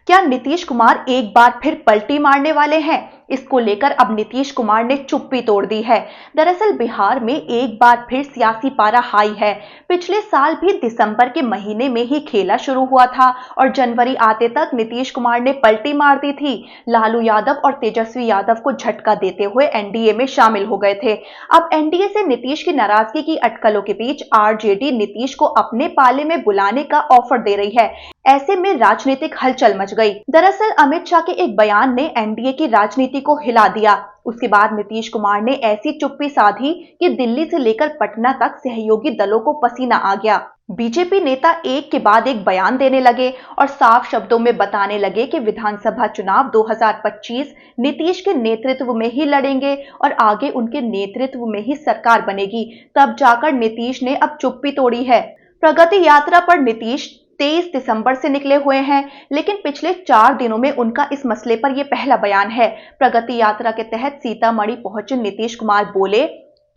क्या नीतीश कुमार एक बार फिर पलटी मारने वाले हैं? इसको लेकर अब नीतीश कुमार ने चुप्पी तोड़ दी है। दरअसल बिहार में एक बार फिर सियासी पारा हाई है। पिछले साल भी दिसंबर के महीने में ही खेला शुरू हुआ था और जनवरी आते तक नीतीश कुमार ने पलटी मार दी थी। लालू यादव और तेजस्वी यादव को झटका देते हुए एनडीए में शामिल हो गए थे। अब एनडीए से नीतीश की नाराजगी की अटकलों के बीच आरजेडी नीतीश को अपने पाले में बुलाने का ऑफर दे रही है। ऐसे में राजनीतिक हलचल मच गई। दरअसल अमित शाह के एक बयान ने एनडीए की राजनीति को हिला दिया। उसके बाद नीतीश कुमार ने ऐसी चुप्पी साधी कि दिल्ली से लेकर पटना तक सहयोगी दलों को पसीना आ गया। बीजेपी नेता एक के बाद एक बयान देने लगे और साफ शब्दों में बताने लगे कि विधानसभा चुनाव 2025 नीतीश के नेतृत्व में ही लड़ेंगे और आगे उनके नेतृत्व में ही सरकार बनेगी। तब जाकर नीतीश ने अब चुप्पी तोड़ी है। प्रगति यात्रा पर नीतीश 23 दिसंबर से निकले हुए हैं, लेकिन पिछले 4 दिनों में उनका इस मसले पर यह पहला बयान है। प्रगति यात्रा के तहत सीतामढ़ी पहुंचे नीतीश कुमार बोले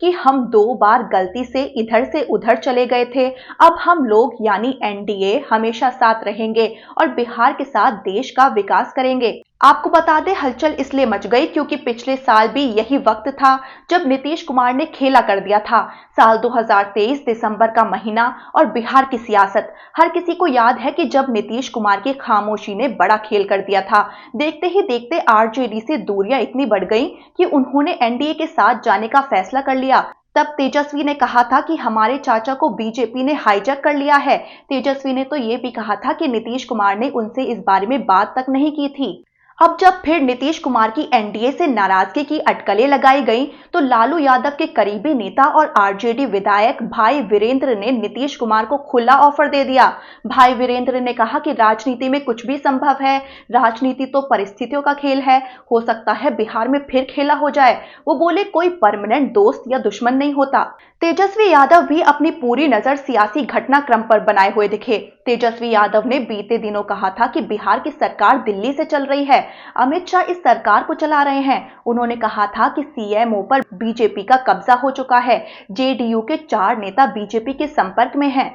कि हम 2 बार गलती से इधर से उधर चले गए थे। अब हम लोग यानी एनडीए हमेशा साथ रहेंगे और बिहार के साथ देश का विकास करेंगे। आपको बता दें, हलचल इसलिए मच गई क्योंकि पिछले साल भी यही वक्त था जब नीतीश कुमार ने खेला कर दिया था। साल 2023 दिसंबर का महीना और बिहार की सियासत। हर किसी को याद है कि जब नीतीश कुमार की खामोशी ने बड़ा खेल कर दिया था। देखते ही देखते आरजेडी से दूरियां इतनी बढ़ गईं कि उन्होंने एनडीए के साथ जाने का फैसला कर लिया। तब तेजस्वी ने कहा था कि हमारे चाचा को बीजेपी ने हाईजैक कर लिया है। तेजस्वी ने तो ये भी कहा था कि नीतीश कुमार ने उनसे इस बारे में बात तक नहीं की थी। अब जब फिर नीतीश कुमार की एनडीए से नाराजगी की अटकलें लगाई गईं, तो लालू यादव के करीबी नेता और आरजेडी विधायक भाई वीरेंद्र ने नीतीश कुमार को खुला ऑफर दे दिया। भाई वीरेंद्र ने कहा कि राजनीति में कुछ भी संभव है, राजनीति तो परिस्थितियों का खेल है, हो सकता है बिहार में फिर खेला हो जाए। वो बोले कोई परमानेंट दोस्त या दुश्मन नहीं होता। तेजस्वी यादव भी अपनी पूरी नजर सियासी घटनाक्रम पर बनाए हुए दिखे। तेजस्वी यादव ने बीते दिनों कहा था कि बिहार की सरकार दिल्ली से चल रही है, अमित शाह इस सरकार को चला रहे हैं। उन्होंने कहा था कि सीएमओ पर बीजेपी का कब्जा हो चुका है। जेडीयू के 4 नेता बीजेपी के संपर्क में हैं।